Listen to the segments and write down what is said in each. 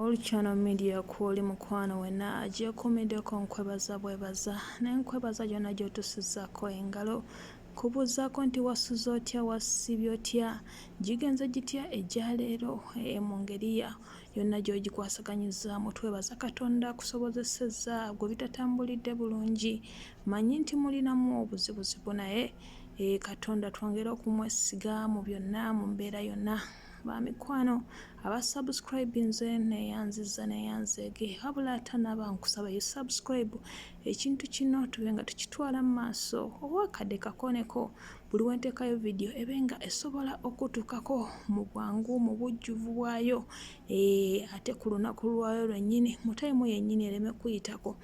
All channel media kwoli mukwano wena agyekomeddeko nkwebaza bwebaza n'enkwebaza gyonna gy'otusizaako engalo kubuuzaako nti wasuze otya wasibye otya gigenze gitya ejja leero mu ngeri yonna gy'ogikwasaganyizaamu. Twebaza Katonda akusobozesezza gwe bitatambulidde bulungi. Manyi nti mulinamu obuzibuzibu naye Katonda twongere okumwesiga mu byonna mu mbeera yonna. Bamikwano abasubscribinze neyanzeege wabula ate naba nkusaba you subscribe ekintu kino tube nga tukitwala mu maaso owakadde kakoneko buli wenteekayo vidiyo ebe nga esobola okutuukako mu bwangu mu bujjuvu bwayo ate ku lunaku lwayo lwennyini mu tayimu yennyini ereme kuyitako.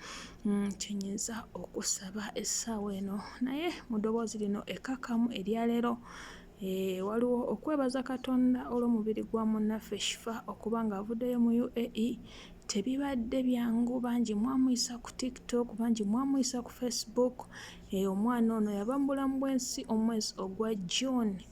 Kyenyinza okusaba essaawa eno naye mu ddoboozi lino ekkakkamu eryaleero waliwo okwebaza Katonda olw'omubiri gwa munnaffe shifa okuba ng'avuddeyo mu UAE. Tebibadde byangu, bangi mwamuyisa ku TikTok, bangi mwamuyisa ku Facebook. Omwana ono yava mu bulamu bw'ensi omwezi ogwa June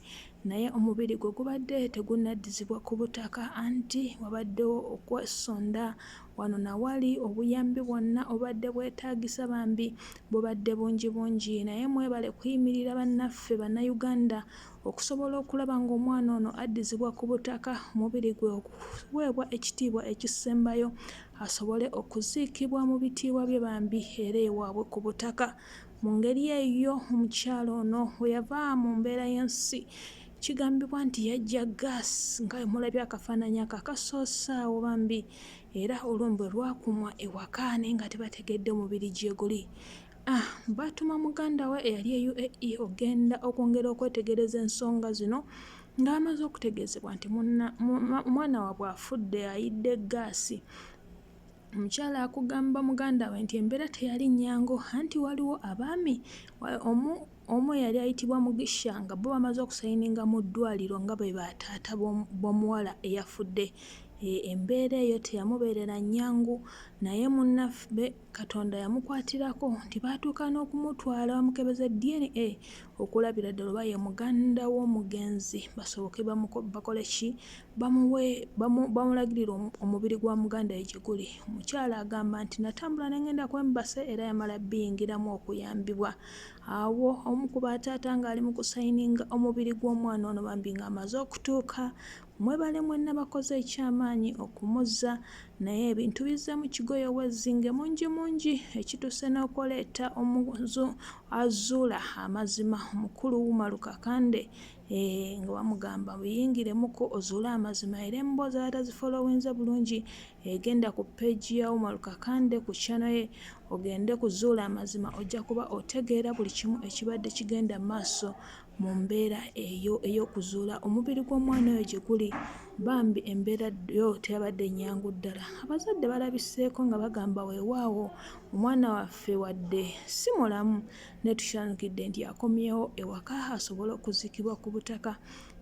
naye omubiri gwe gubadde tegunnaddizibwa ku butaka anti wabaddewo okwesonda wano nawali obuyambi bwonna obadde bwetaagisa bambi bubadde bungi naye mwebale kuyimirira bannaffe bannayuganda okusobola okulaba ng'omwana ono addizibwa ku butaka omubiri gwe okuweebwa ekitiibwa ekisembayo asobole okuziikibwa mu bitiibwa bye bambi era ewaabwe ku butaka. Mu ngeri eyo omukyalo ono we yava mu mbeera y'ensi kigambibwa nti yajja gaasi nga mulabye akafaananyi akakasoosaawo bambi era olumbe lwakumwa ewaka naye nga tebategedde omubiri gye guli. Batuma muganda we eyali e UAE ogenda okwongera okwetegereza ensonga zino ng'amaze okutegeezebwa nti omwana waabwe afudde ayidde gaasi. Omukyala akugamba muganda we nti embeera teyali nnyangu anti waliwo abaami omu yali ayitibwa Mugisha nga bo bamaze okusayininga mu ddwaliro nga bwe bataata b'omuwala eyafudde. Embeera eyo teyamubeerera nnyangu naye munnaffe Katonda yamukwatirako nti baatuuka n'okumutwala bamukebeza DNA okulabira ddala oba ye muganda w'omugenzi basoboke bakole ki bamulagirira omubiri gwa muganda we gye guli. Omukyala agamba nti natambula ne ngenda kwembase era yamala biyingiramu okuyambibwa. Awo omu ku bataata ng'ali mu kusayininga omubiri gw'omwana ono bambi ng'amaze okutuuka. Mwebale mwenna bakoze ekyamaanyi okumuzza naye ebintu bizze mu kigoye ow'ezzinge mungi ekituuse n'okuleeta azuula amazima omukulu Umaruka Kande nga bamugamba buyingiremuko ozuule amazima era emboozi abatazifolowinze bulungi egenda ku ppeegi ya Umaruka Kande ku channel ye ogende kuzuula amazima ojja kuba otegeera buli kimu ekibadde kigenda maaso mu mbeera eyo ey'okuzuula omubiri gw'omwana oyo gye guli. Bambi embeera yo teyabadde nnyangu ddala. Abazadde balabiseeko nga bagamba weewaawo omwana waffe wadde si mulamu naye tukyanyukidde nti akomyewo ewaka asobole okuziikibwa ku butaka.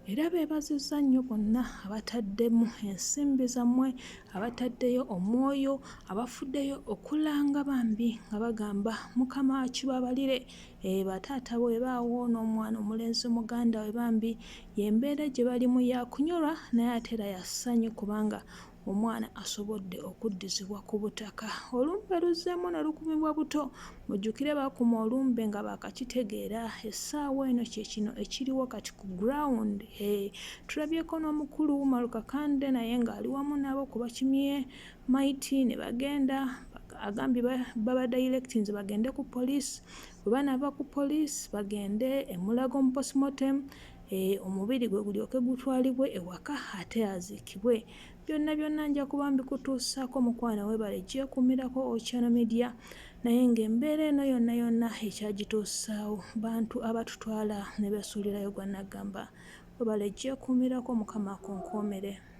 Era beebazizza nnyo bonna abataddemu ensimbi zammwe, abataddeyo omwoyo, abafuddeyo okulanga bambi nga bagamba Mukama kibabalire. Bataata bwe baawo n'omwana omulenzi muganda we bambi y'embeera gye balimu yakunyolwa naye ate era yassanyu kubanga omwana asobodde okuddizibwa ku butaka. Olumbe luzzeemu ne lukumibwa buto. Mujjukire baakuma olumbe nga baakakitegeera. Essaawa eno kye kino ekiriwo kati ku ground. Tulabyeko n'omukulu Umaruka Kande naye ng'ali wamu nabo kuba kimye maiti ne bagenda agambye baba directinze bagende ku poliisi. Bwe banaava ku poliisi bagende e Mulago mu postmortem omubiri gwe gulyoke gutwalibwe ewaka ate aziikibwe. Byonna nja kuba mbikutuusaako mukwano webale gyekuumirako channel media naye ng'embeera eno yonna ekyagituusaawo bantu abatutwala ne beesuulirayo gwa nagamba webale gyekuumirako Mukama akonkoomere.